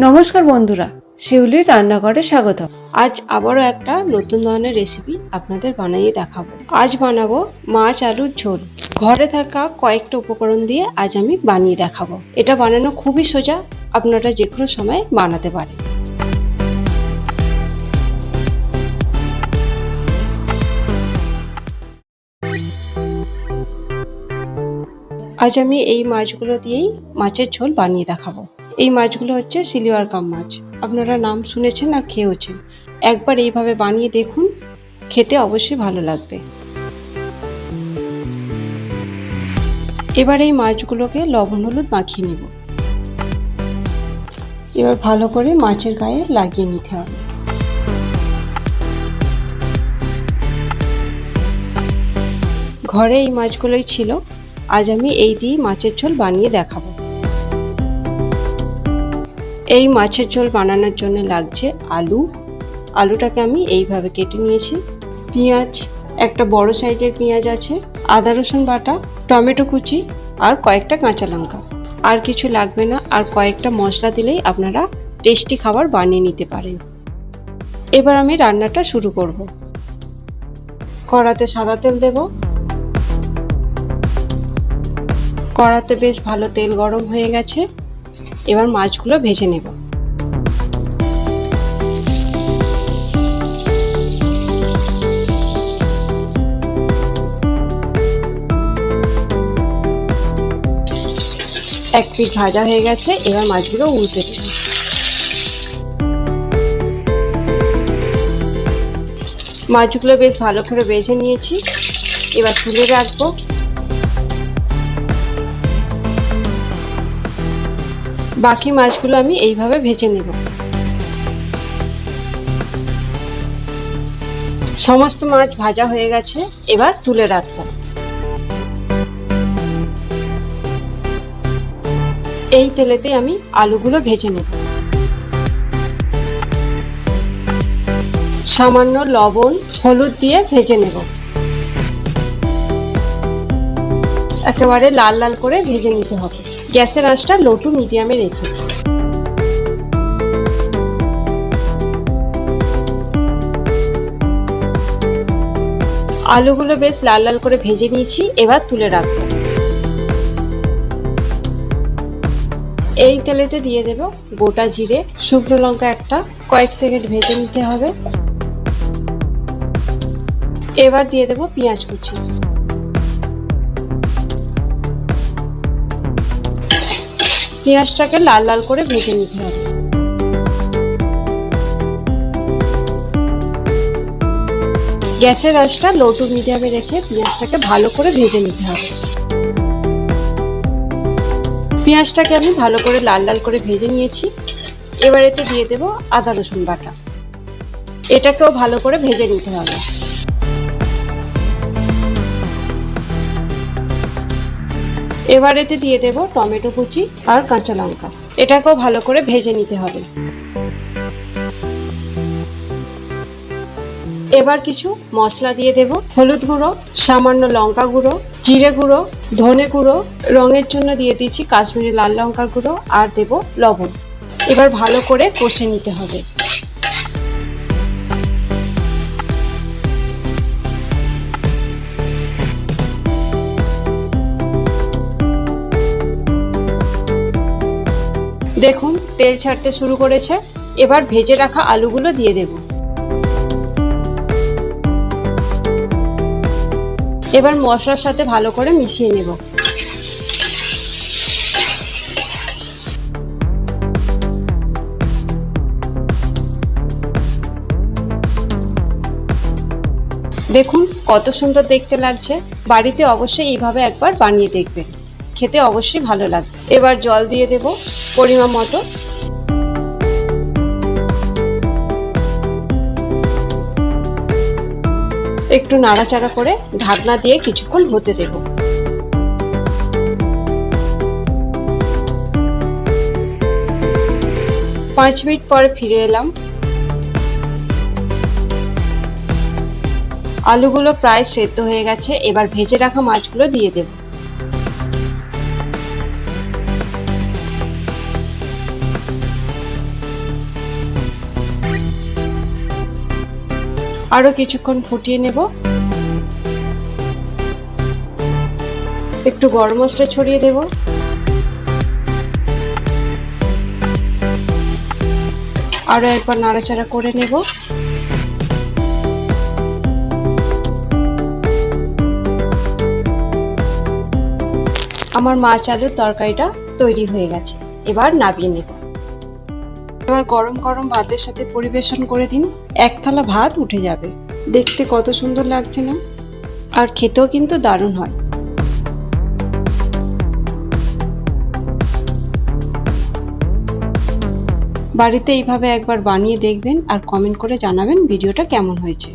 নমস্কার বন্ধুরা, শিউলির রান্নাঘরে স্বাগত। আজ আবারও একটা নতুন ধরনের রেসিপি আপনাদের বানিয়ে দেখাবো। আজ বানাবো মাছ আলুর ঝোল। ঘরে থাকা কয়েকটা উপকরণ দিয়ে আজ আমি বানিয়ে দেখাবো। এটা বানানো খুবই সোজা, আপনারা যে কোনো সময় বানাতে পারেন। আজ আমি এই মাছগুলো দিয়েই মাছের ঝোল বানিয়ে দেখাবো। এই মাছগুলো হচ্ছে সিলভার কাপ মাছ। আপনারা নাম শুনেছেন আর খেয়েওছেন। একবার এইভাবে বানিয়ে দেখুন, খেতে অবশ্যই ভালো লাগবে। এবার এই মাছগুলোকে লবণ হলুদ মাখিয়ে নেব। এবার ভালো করে মাছের গায়ে লাগিয়ে নিতে হবে। ঘরে এই মাছগুলোই ছিল, আজ আমি এই দিয়ে মাছের ঝোল বানিয়ে দেখাবো। এই মাছের ঝোল বানানোর জন্য লাগছে আলুটাকে আমি এইভাবে কেটে নিয়েছি। পেঁয়াজ, একটা বড় সাইজের পেঁয়াজ আছে, আদা রসুন বাটা, টমেটো কুচি আর কয়েকটা কাঁচা লঙ্কা। আর কিছু লাগবে না, আর কয়েকটা মশলা দিলেই আপনারা টেস্টি খাবার বানিয়ে নিতে পারেন। এবার আমি রান্নাটা শুরু করব। কড়াতে সাদা তেল দেব। কড়াতে বেশ ভালো তেল গরম হয়ে গেছে। এবার মাছগুলো ভেজে নেব। এক পিঠ ভাজা হয়ে গেছে, এবার মাছগুলো উল্টে দেব। মাছগুলো বেশ ভালো করে ভেজে নিয়েছি, এবার তুলে রাখবো। বাকি মাছগুলো আমি এইভাবে ভেজে নেব। সমস্ত মাছ ভাজা হয়ে গেছে, এবার তুলে রাখবো। এই তেলেতে আমি আলুগুলো ভেজে নেব। সামান্য লবণ হলুদ দিয়ে ভেজে নেব। একেবারে লাল লাল করে ভেজে নিতে হবে। গ্যাসের আঁচটা লো টু মিডিয়ামে রেখে আলুগুলো বেশ লাল লাল করে ভেজে নিয়েছি, এবার তুলে রাখবো। এই তেলেতে দিয়ে দেব গোটা জিরে, শুকনো লঙ্কা একটা, কয়েক সেকেন্ড ভেজে নিতে হবে। এবার দিয়ে দেব পেঁয়াজ কুচি। পেঁয়াজটাকে লাল লাল করে ভেজে নিতে হবে। গ্যাসের আঁচটা লো টু মিডিয়ামে রেখে পেঁয়াজটাকে ভালো করে ভেজে নিতে হবে। পেঁয়াজটাকে আমি ভালো করে লাল লাল করে ভেজে নিয়েছি। এবার এতে দিয়ে দেব আদা রসুন বাটা। এটাকেও ভালো করে ভেজে নিতে হবে। এবার এতে দিয়ে দেব টমেটো কুচি আর কাঁচা লঙ্কা। এটাকেও ভালো করে ভেজে নিতে হবে। এবার কিছু মশলা দিয়ে দেব। হলুদ গুঁড়ো, সামান্য লঙ্কা গুঁড়ো, জিরে গুঁড়ো, ধনে গুঁড়ো, রঙের জন্য দিয়ে দিচ্ছি কাশ্মীরি লাল লঙ্কার গুঁড়ো, আর দেব লবণ। এবার ভালো করে কষে নিতে হবে। দেখুন তেল ছাড়তে শুরু করেছে। এবার ভেজে রাখা আলুগুলো দিয়ে দেব। এবার মশলার সাথে ভালো করে মিশিয়ে নেব। দেখুন কত সুন্দর দেখতে লাগছে। বাড়িতে অবশ্যই এইভাবে একবার বানিয়ে দেখবেন, খেতে অবশ্যই ভালো লাগবে। এবার জল দিয়ে দেব পরিমাণ মতো। একটু নাড়াচাড়া করে ঢাকনা দিয়ে কিছুক্ষণ হতে দেব। 5 মিনিট পরে ফিরে এলাম। আলুগুলো প্রায় সেদ্ধ হয়ে গেছে। এবার ভেজে রাখা মাছগুলো দিয়ে দেব। আরো কিছুক্ষণ ফুটিয়ে নেব। একটু গরম মশলা ছড়িয়ে দেব। আরো একবার নাড়াচাড়া করে নেব। আমার মাছ আলুর তরকারিটা তৈরি হয়ে গেছে, এবার নামিয়ে নেব। এবার গরম গরম ভাতের সাথে পরিবেশন করে দিন, এক থালা ভাত উঠে যাবে। দেখতে কত সুন্দর লাগছে না? আর খেতেও কিন্তু দারুণ হয়। বাড়িতে এইভাবে একবার বানিয়ে দেখবেন আর কমেন্ট করে জানাবেন ভিডিওটা কেমন হয়েছে।